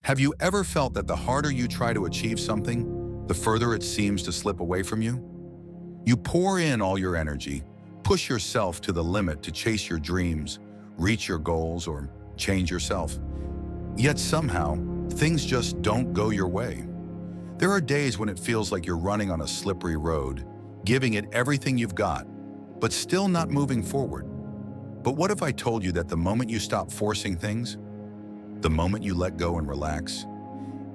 Have you ever felt that the harder you try to achieve something, the further it seems to slip away from you? You pour in all your energy, push yourself to the limit to chase your dreams, reach your goals, or change yourself. Yet somehow, things just don't go your way. There are days when it feels like you're running on a slippery road, giving it everything you've got, but still not moving forward. But what if I told you that the moment you stop forcing things, the moment you let go and relax,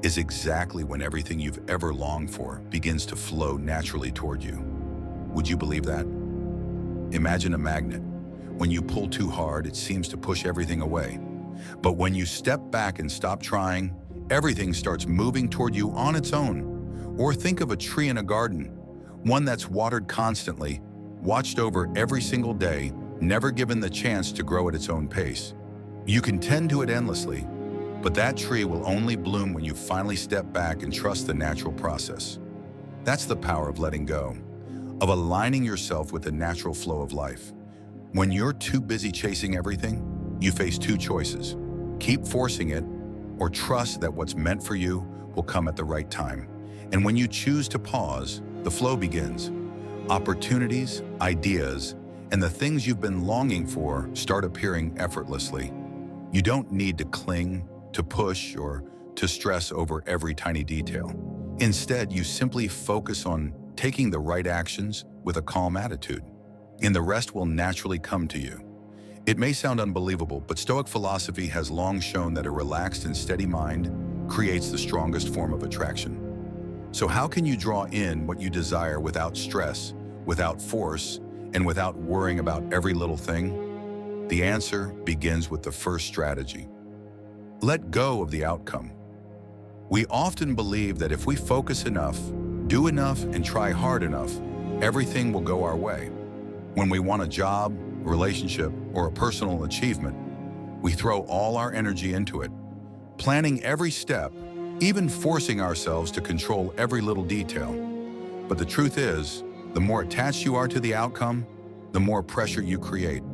is exactly when everything you've ever longed for begins to flow naturally toward you? Would you believe that? Imagine a magnet. When you pull too hard, it seems to push everything away. But when you step back and stop trying, everything starts moving toward you on its own. Or think of a tree in a garden, one that's watered constantly, watched over every single day, never given the chance to grow at its own pace. You can tend to it endlessly, but that tree will only bloom when you finally step back and trust the natural process. That's the power of letting go, of aligning yourself with the natural flow of life. When you're too busy chasing everything, you face two choices: keep forcing it, or trust that what's meant for you will come at the right time. And when you choose to pause, the flow begins. Opportunities, ideas, and the things you've been longing for start appearing effortlessly. You don't need to cling, to push, or to stress over every tiny detail. Instead, you simply focus on taking the right actions with a calm attitude, and the rest will naturally come to you. It may sound unbelievable, but Stoic philosophy has long shown that a relaxed and steady mind creates the strongest form of attraction. So how can you draw in what you desire without stress, without force, and without worrying about every little thing? The answer begins with the first strategy. Let go of the outcome. We often believe that if we focus enough, do enough, and try hard enough, everything will go our way. When we want a job, a relationship, or a personal achievement, we throw all our energy into it, planning every step, even forcing ourselves to control every little detail. But the truth is, the more attached you are to the outcome, the more pressure you create.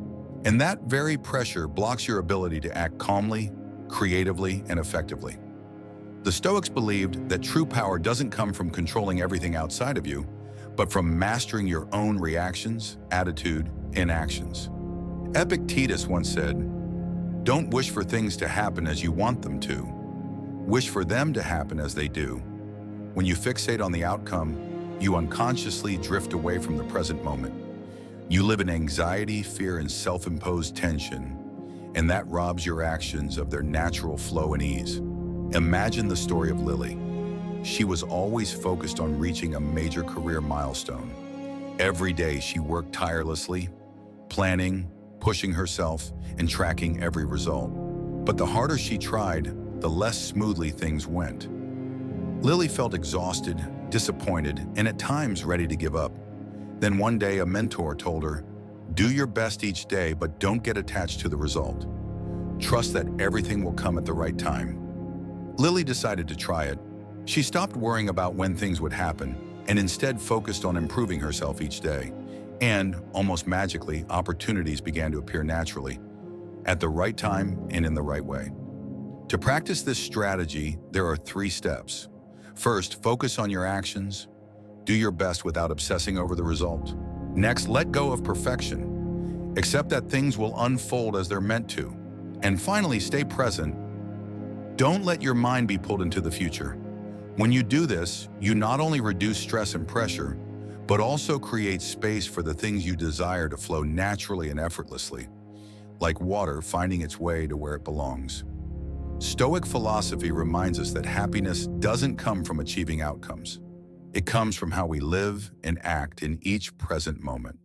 And that very pressure blocks your ability to act calmly, creatively, and effectively. The Stoics believed that true power doesn't come from controlling everything outside of you, but from mastering your own reactions, attitude, and actions. Epictetus once said, "Don't wish for things to happen as you want them to. Wish for them to happen as they do." When you fixate on the outcome, you unconsciously drift away from the present moment. You live in anxiety, fear, and self-imposed tension, and that robs your actions of their natural flow and ease. Imagine the story of Lily. She was always focused on reaching a major career milestone. Every day she worked tirelessly, planning, pushing herself, and tracking every result. But the harder she tried, the less smoothly things went. Lily felt exhausted, disappointed, and at times ready to give up. Then one day a mentor told her, "Do your best each day, but don't get attached to the result. Trust that everything will come at the right time." Lily decided to try it. She stopped worrying about when things would happen and instead focused on improving herself each day. And, almost magically, opportunities began to appear naturally, at the right time and in the right way. To practice this strategy, there are 3 steps. First, focus on your actions. Do your best without obsessing over the result. Next, let go of perfection. Accept that things will unfold as they're meant to. And finally, stay present. Don't let your mind be pulled into the future. When you do this, you not only reduce stress and pressure, but also create space for the things you desire to flow naturally and effortlessly, like water finding its way to where it belongs. Stoic philosophy reminds us that happiness doesn't come from achieving outcomes. It comes from how we live and act in each present moment.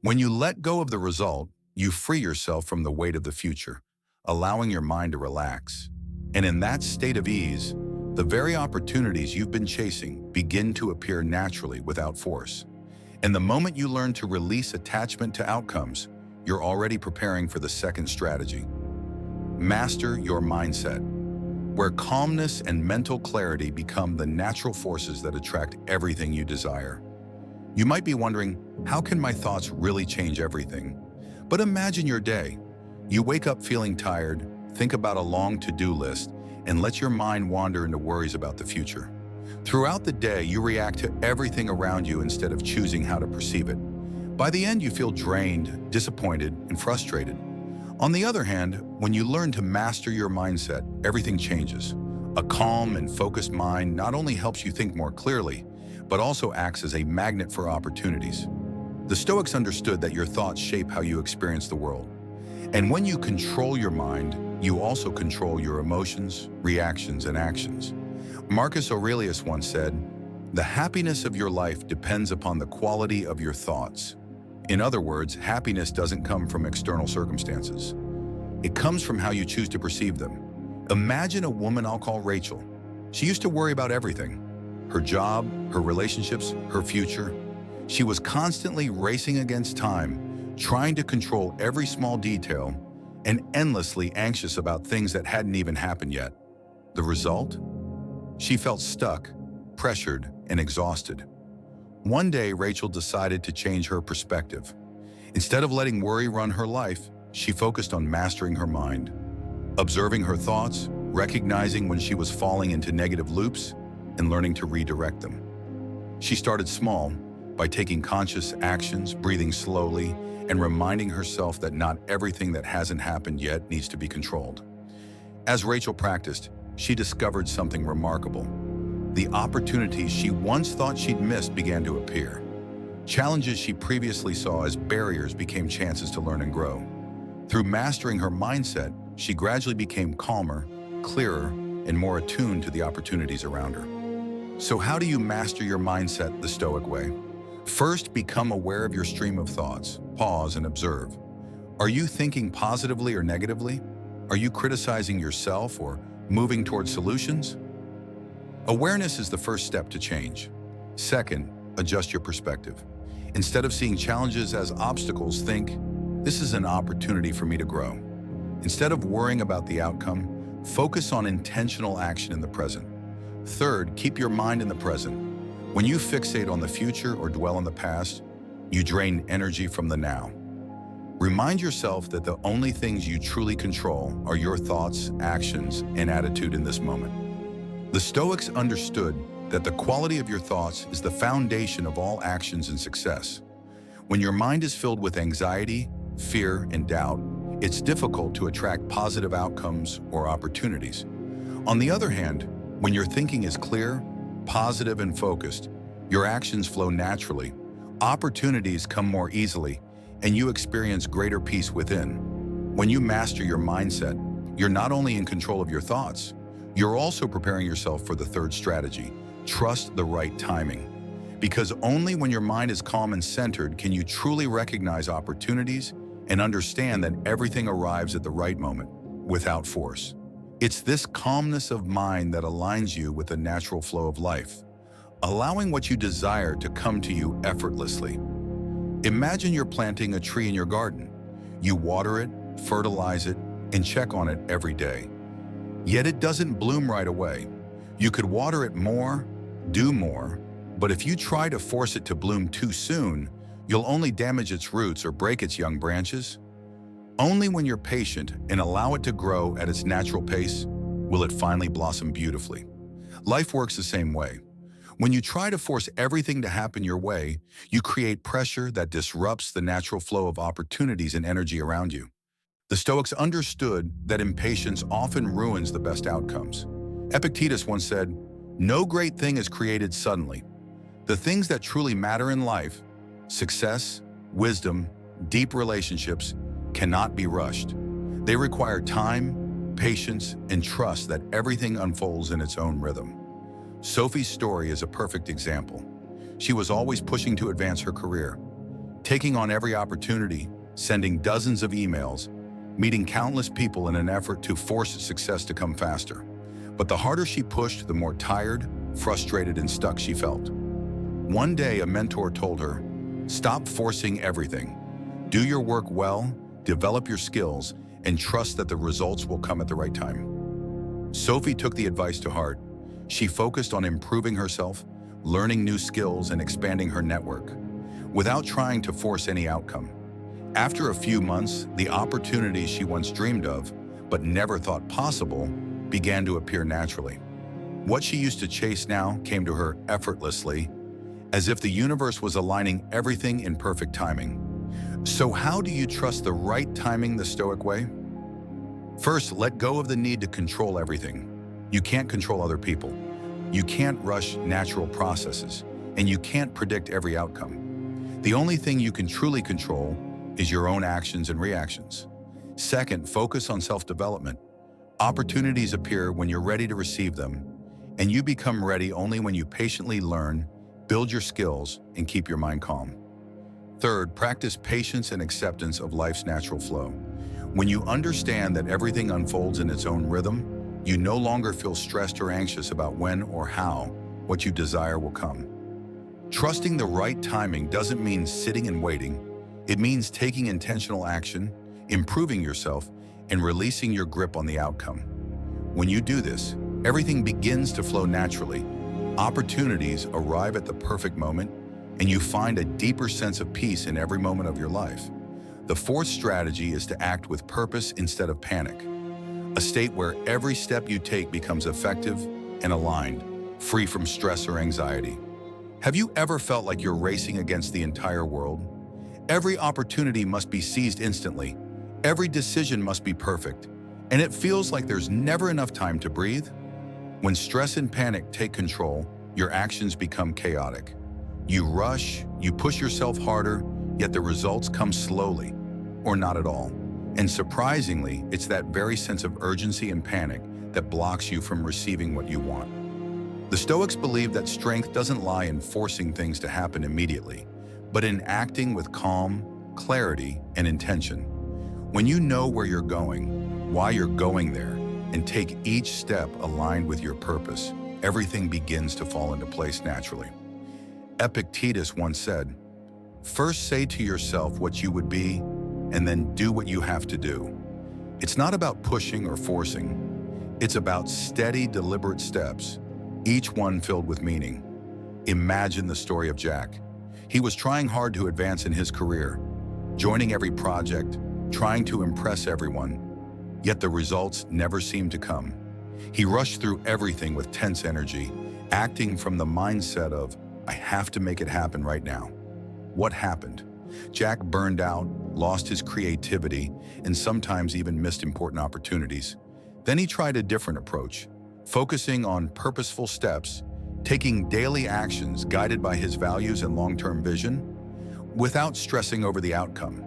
When you let go of the result, you free yourself from the weight of the future, allowing your mind to relax. And in that state of ease, the very opportunities you've been chasing begin to appear naturally without force. And the moment you learn to release attachment to outcomes, you're already preparing for the second strategy. Master your mindset, where calmness and mental clarity become the natural forces that attract everything you desire. You might be wondering, how can my thoughts really change everything? But imagine your day. You wake up feeling tired, think about a long to-do list, and let your mind wander into worries about the future. Throughout the day, you react to everything around you instead of choosing how to perceive it. By the end, you feel drained, disappointed, and frustrated. On the other hand, when you learn to master your mindset, everything changes. A calm and focused mind not only helps you think more clearly, but also acts as a magnet for opportunities. The Stoics understood that your thoughts shape how you experience the world. And when you control your mind, you also control your emotions, reactions, and actions. Marcus Aurelius once said, "The happiness of your life depends upon the quality of your thoughts." In other words, happiness doesn't come from external circumstances. It comes from how you choose to perceive them. Imagine a woman I'll call Rachel. She used to worry about everything: her job, her relationships, her future. She was constantly racing against time, trying to control every small detail, and endlessly anxious about things that hadn't even happened yet. The result? She felt stuck, pressured, and exhausted. One day, Rachel decided to change her perspective. Instead of letting worry run her life, she focused on mastering her mind, observing her thoughts, recognizing when she was falling into negative loops, and learning to redirect them. She started small, by taking conscious actions, breathing slowly, and reminding herself that not everything that hasn't happened yet needs to be controlled. As Rachel practiced, she discovered something remarkable. The opportunities she once thought she'd missed began to appear. Challenges she previously saw as barriers became chances to learn and grow. Through mastering her mindset, she gradually became calmer, clearer, and more attuned to the opportunities around her. So how do you master your mindset the Stoic way? First, become aware of your stream of thoughts. Pause and observe. Are you thinking positively or negatively? Are you criticizing yourself or moving towards solutions? Awareness is the first step to change. Second, adjust your perspective. Instead of seeing challenges as obstacles, think, "This is an opportunity for me to grow." Instead of worrying about the outcome, focus on intentional action in the present. Third, keep your mind in the present. When you fixate on the future or dwell on the past, you drain energy from the now. Remind yourself that the only things you truly control are your thoughts, actions, and attitude in this moment. The Stoics understood that the quality of your thoughts is the foundation of all actions and success. When your mind is filled with anxiety, fear, and doubt, it's difficult to attract positive outcomes or opportunities. On the other hand, when your thinking is clear, positive, and focused, your actions flow naturally, opportunities come more easily, and you experience greater peace within. When you master your mindset, you're not only in control of your thoughts, you're also preparing yourself for the third strategy: trust the right timing. Because only when your mind is calm and centered can you truly recognize opportunities and understand that everything arrives at the right moment, without force. It's this calmness of mind that aligns you with the natural flow of life, allowing what you desire to come to you effortlessly. Imagine you're planting a tree in your garden. You water it, fertilize it, and check on it every day. Yet it doesn't bloom right away. You could water it more, do more, but if you try to force it to bloom too soon, you'll only damage its roots or break its young branches. Only when you're patient and allow it to grow at its natural pace will it finally blossom beautifully. Life works the same way. When you try to force everything to happen your way, you create pressure that disrupts the natural flow of opportunities and energy around you. The Stoics understood that impatience often ruins the best outcomes. Epictetus once said, "No great thing is created suddenly. The things that truly matter in life, success, wisdom, deep relationships, cannot be rushed. They require time, patience, and trust that everything unfolds in its own rhythm." Sophie's story is a perfect example. She was always pushing to advance her career, taking on every opportunity, sending dozens of emails, meeting countless people in an effort to force success to come faster. But the harder she pushed, the more tired, frustrated, and stuck she felt. One day, a mentor told her, "Stop forcing everything. Do your work well, develop your skills, and trust that the results will come at the right time." Sophie took the advice to heart. She focused on improving herself, learning new skills, and expanding her network, without trying to force any outcome. After a few months, the opportunities she once dreamed of, but never thought possible, began to appear naturally. What she used to chase now came to her effortlessly, as if the universe was aligning everything in perfect timing. So how do you trust the right timing the Stoic way? First, let go of the need to control everything. You can't control other people. You can't rush natural processes, and you can't predict every outcome. The only thing you can truly control is your own actions and reactions. Second, focus on self-development. Opportunities appear when you're ready to receive them, and you become ready only when you patiently learn, build your skills, and keep your mind calm. Third, practice patience and acceptance of life's natural flow. When you understand that everything unfolds in its own rhythm, you no longer feel stressed or anxious about when or how what you desire will come. Trusting the right timing doesn't mean sitting and waiting. It means taking intentional action, improving yourself, and releasing your grip on the outcome. When you do this, everything begins to flow naturally. Opportunities arrive at the perfect moment, and you find a deeper sense of peace in every moment of your life. The fourth strategy is to act with purpose instead of panic, a state where every step you take becomes effective and aligned, free from stress or anxiety. Have you ever felt like you're racing against the entire world? Every opportunity must be seized instantly. Every decision must be perfect, and it feels like there's never enough time to breathe. When stress and panic take control, your actions become chaotic. You rush, you push yourself harder, yet the results come slowly, or not at all. And surprisingly, it's that very sense of urgency and panic that blocks you from receiving what you want. The Stoics believe that strength doesn't lie in forcing things to happen immediately, but in acting with calm, clarity, and intention. When you know where you're going, why you're going there, and take each step aligned with your purpose, everything begins to fall into place naturally. Epictetus once said, "First say to yourself what you would be, and then do what you have to do." It's not about pushing or forcing. It's about steady, deliberate steps, each one filled with meaning. Imagine the story of Jack. He was trying hard to advance in his career, joining every project, trying to impress everyone, yet the results never seemed to come. He rushed through everything with tense energy, acting from the mindset of, "I have to make it happen right now." What happened? Jack burned out, lost his creativity, and sometimes even missed important opportunities. Then he tried a different approach, focusing on purposeful steps, taking daily actions guided by his values and long-term vision, without stressing over the outcome.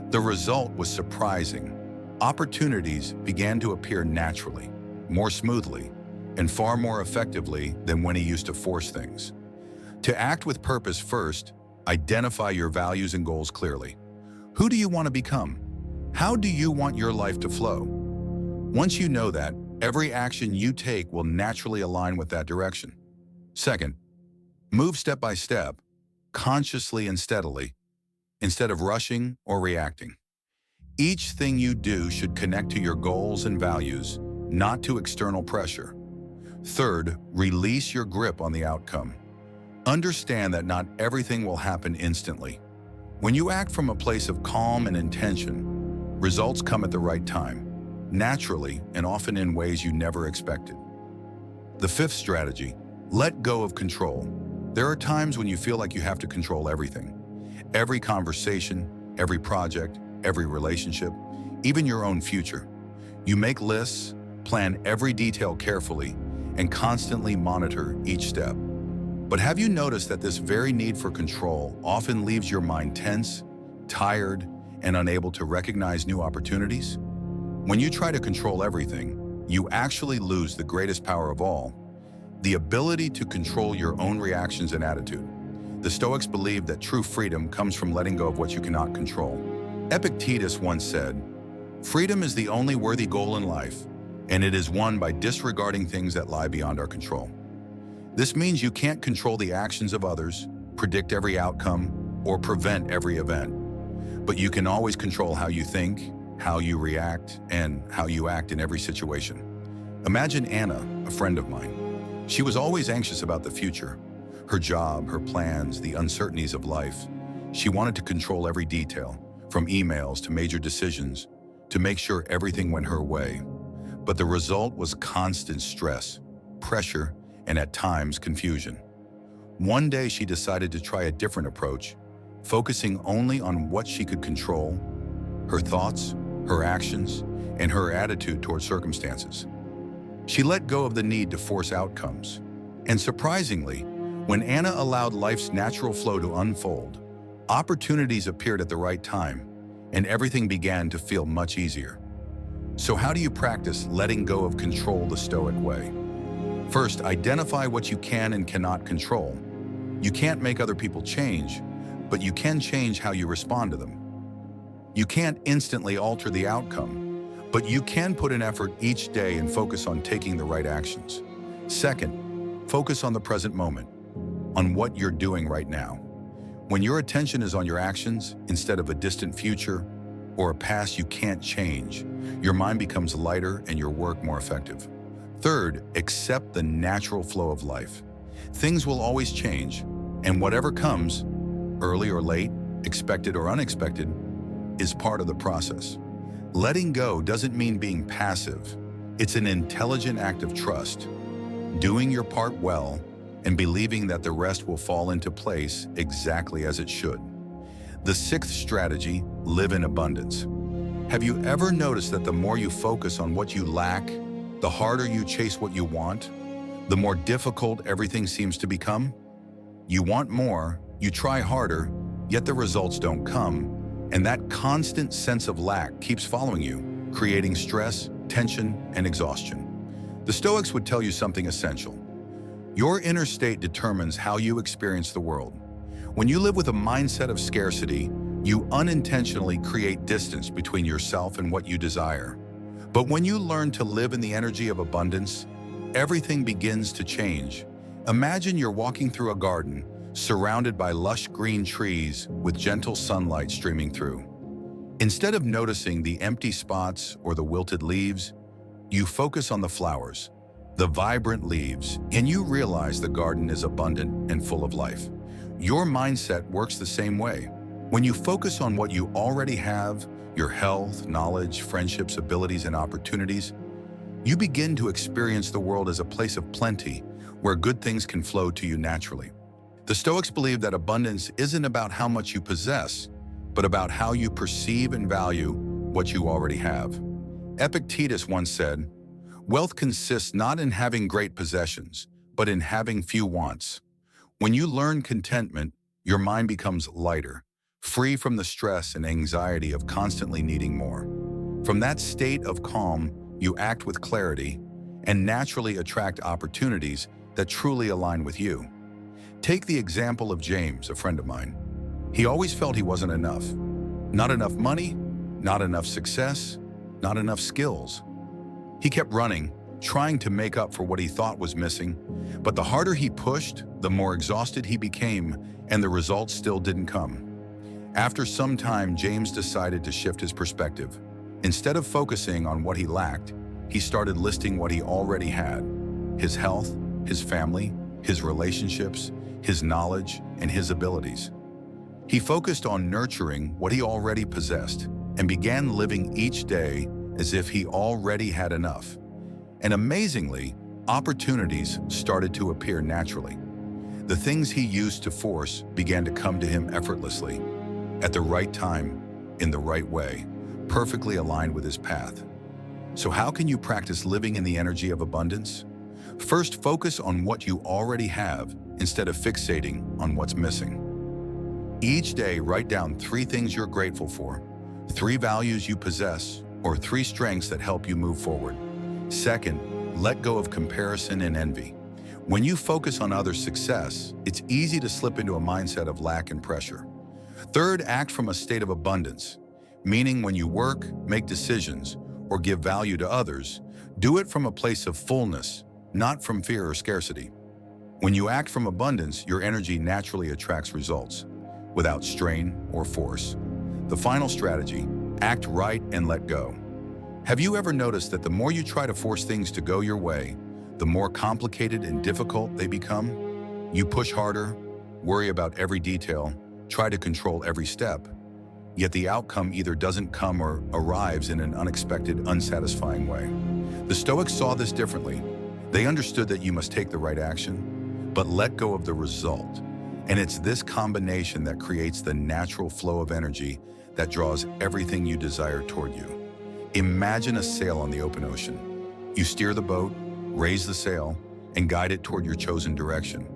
The result was surprising. Opportunities began to appear naturally, more smoothly, and far more effectively than when he used to force things. To act with purpose first, identify your values and goals clearly. Who do you want to become? How do you want your life to flow? Once you know that, every action you take will naturally align with that direction. Second, move step by step, consciously and steadily, instead of rushing or reacting. Each thing you do should connect to your goals and values, not to external pressure. Third, release your grip on the outcome. Understand that not everything will happen instantly. When you act from a place of calm and intention, results come at the right time, naturally and often in ways you never expected. The fifth strategy, let go of control. There are times when you feel like you have to control everything. Every conversation, every project, every relationship, even your own future. You make lists, plan every detail carefully, and constantly monitor each step. But have you noticed that this very need for control often leaves your mind tense, tired, and unable to recognize new opportunities? When you try to control everything, you actually lose the greatest power of all, the ability to control your own reactions and attitude. The Stoics believe that true freedom comes from letting go of what you cannot control. Epictetus once said, "Freedom is the only worthy goal in life, and it is won by disregarding things that lie beyond our control." This means you can't control the actions of others, predict every outcome, or prevent every event. But you can always control how you think, how you react, and how you act in every situation. Imagine Anna, a friend of mine. She was always anxious about the future, her job, her plans, the uncertainties of life. She wanted to control every detail, from emails to major decisions, to make sure everything went her way. but the result was constant stress, pressure, and at times confusion. One day she decided to try a different approach, focusing only on what she could control: her thoughts, her actions, and her attitude toward circumstances. She let go of the need to force outcomes. And surprisingly, when Anna allowed life's natural flow to unfold, opportunities appeared at the right time, and everything began to feel much easier. So how do you practice letting go of control the Stoic way? First, identify what you can and cannot control. You can't make other people change, but you can change how you respond to them. You can't instantly alter the outcome, but you can put in effort each day and focus on taking the right actions. Second, focus on the present moment, on what you're doing right now. When your attention is on your actions instead of a distant future or a past you can't change, your mind becomes lighter and your work more effective. Third, accept the natural flow of life. Things will always change, and whatever comes, early or late, expected or unexpected, is part of the process. Letting go doesn't mean being passive. It's an intelligent act of trust, doing your part well, and believing that the rest will fall into place exactly as it should. The sixth strategy, live in abundance. Have you ever noticed that the more you focus on what you lack, the harder you chase what you want, the more difficult everything seems to become? You want more, you try harder, yet the results don't come, and that constant sense of lack keeps following you, creating stress, tension, and exhaustion. The Stoics would tell you something essential. Your inner state determines how you experience the world. When you live with a mindset of scarcity, you unintentionally create distance between yourself and what you desire. But when you learn to live in the energy of abundance, everything begins to change. Imagine you're walking through a garden, surrounded by lush green trees with gentle sunlight streaming through. Instead of noticing the empty spots or the wilted leaves, you focus on the flowers, the vibrant leaves, and you realize the garden is abundant and full of life. Your mindset works the same way. When you focus on what you already have, your health, knowledge, friendships, abilities, and opportunities, you begin to experience the world as a place of plenty where good things can flow to you naturally. The Stoics believe that abundance isn't about how much you possess, but about how you perceive and value what you already have. Epictetus once said, "Wealth consists not in having great possessions, but in having few wants." When you learn contentment, your mind becomes lighter, free from the stress and anxiety of constantly needing more. From that state of calm, you act with clarity and naturally attract opportunities that truly align with you. Take the example of James, a friend of mine. He always felt he wasn't enough. Not enough money, not enough success, not enough skills. He kept running, trying to make up for what he thought was missing, but the harder he pushed, the more exhausted he became, and the results still didn't come. After some time, James decided to shift his perspective. Instead of focusing on what he lacked, he started listing what he already had: his health, his family, his relationships, his knowledge, and his abilities. He focused on nurturing what he already possessed and began living each day as if he already had enough. And amazingly, opportunities started to appear naturally. The things he used to force began to come to him effortlessly, at the right time, in the right way, perfectly aligned with his path. So how can you practice living in the energy of abundance? First, focus on what you already have instead of fixating on what's missing. Each day, write down 3 things you're grateful for, 3 values you possess, or 3 strengths that help you move forward. Second, let go of comparison and envy. When you focus on others' success, it's easy to slip into a mindset of lack and pressure. Third, act from a state of abundance, meaning when you work, make decisions, or give value to others, do it from a place of fullness, not from fear or scarcity. When you act from abundance, your energy naturally attracts results, without strain or force. The final strategy, act right and let go. Have you ever noticed that the more you try to force things to go your way, the more complicated and difficult they become? You push harder, worry about every detail, try to control every step, yet the outcome either doesn't come or arrives in an unexpected, unsatisfying way. The Stoics saw this differently. They understood that you must take the right action, but let go of the result. And it's this combination that creates the natural flow of energy that draws everything you desire toward you. Imagine a sail on the open ocean. You steer the boat, raise the sail, and guide it toward your chosen direction.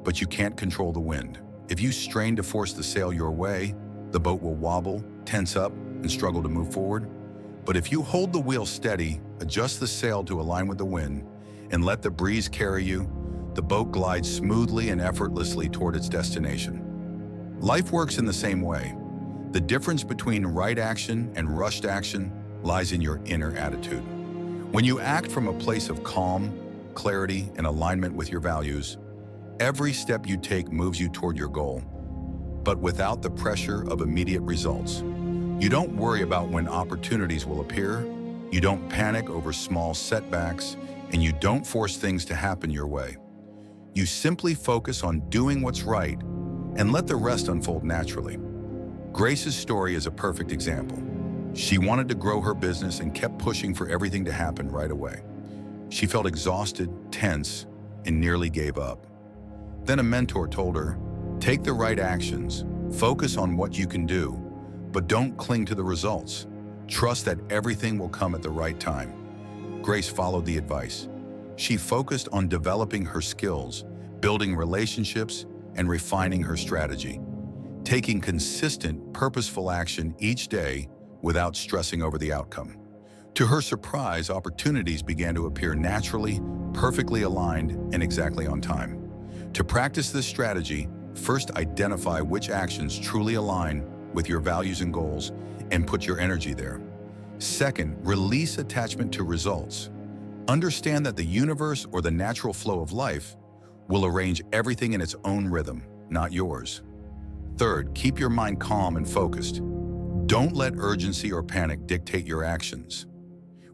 But you can't control the wind. If you strain to force the sail your way, the boat will wobble, tense up, and struggle to move forward. But if you hold the wheel steady, adjust the sail to align with the wind, and let the breeze carry you, the boat glides smoothly and effortlessly toward its destination. Life works in the same way. The difference between right action and rushed action lies in your inner attitude. When you act from a place of calm, clarity, and alignment with your values, every step you take moves you toward your goal, but without the pressure of immediate results. You don't worry about when opportunities will appear, you don't panic over small setbacks, and you don't force things to happen your way. You simply focus on doing what's right and let the rest unfold naturally. Grace's story is a perfect example. She wanted to grow her business and kept pushing for everything to happen right away. She felt exhausted, tense, and nearly gave up. Then a mentor told her, take the right actions, focus on what you can do, but don't cling to the results. Trust that everything will come at the right time. Grace followed the advice. She focused on developing her skills, building relationships, and refining her strategy, taking consistent, purposeful action each day without stressing over the outcome. To her surprise, opportunities began to appear naturally, perfectly aligned, and exactly on time. To practice this strategy, first identify which actions truly align with your values and goals and put your energy there. Second, release attachment to results. Understand that the universe or the natural flow of life will arrange everything in its own rhythm, not yours. Third, keep your mind calm and focused. Don't let urgency or panic dictate your actions.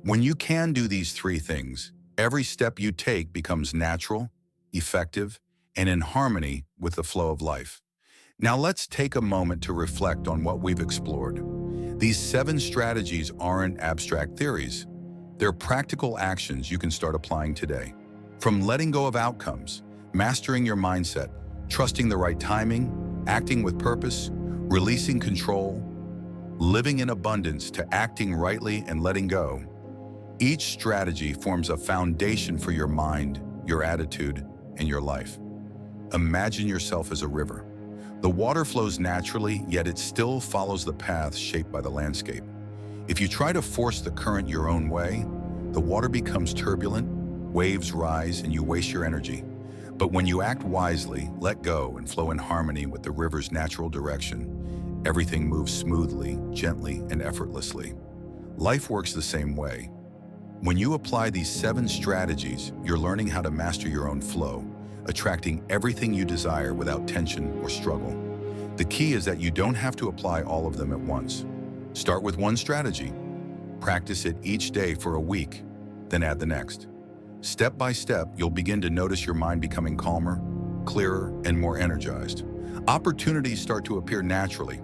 When you can do these three things, every step you take becomes natural, effective, and in harmony with the flow of life. Now let's take a moment to reflect on what we've explored. These 7 strategies aren't abstract theories. They're practical actions you can start applying today. From letting go of outcomes, mastering your mindset, trusting the right timing, acting with purpose, releasing control, living in abundance, to acting rightly and letting go. Each strategy forms a foundation for your mind, your attitude, and your life. Imagine yourself as a river. The water flows naturally, yet it still follows the path shaped by the landscape. If you try to force the current your own way, the water becomes turbulent, waves rise, and you waste your energy. But when you act wisely, let go, and flow in harmony with the river's natural direction, everything moves smoothly, gently, and effortlessly. Life works the same way. When you apply these 7 strategies, you're learning how to master your own flow, attracting everything you desire without tension or struggle. The key is that you don't have to apply all of them at once. Start with one strategy. Practice it each day for a week, then add the next. Step by step, you'll begin to notice your mind becoming calmer, clearer, and more energized. Opportunities start to appear naturally.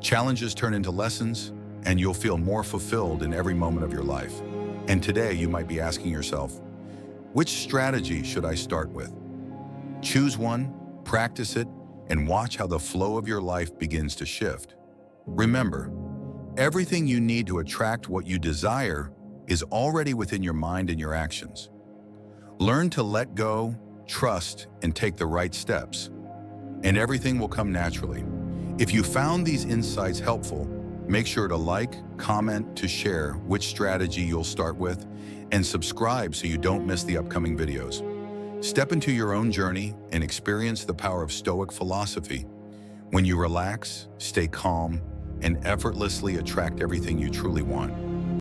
Challenges turn into lessons, and you'll feel more fulfilled in every moment of your life. And today, you might be asking yourself, which strategy should I start with? Choose one, practice it, and watch how the flow of your life begins to shift. Remember, everything you need to attract what you desire is already within your mind and your actions. Learn to let go, trust, and take the right steps, and everything will come naturally. If you found these insights helpful, make sure to like, comment, to share which strategy you'll start with, and subscribe so you don't miss the upcoming videos. Step into your own journey and experience the power of Stoic philosophy. When you relax, stay calm, and effortlessly attract everything you truly want.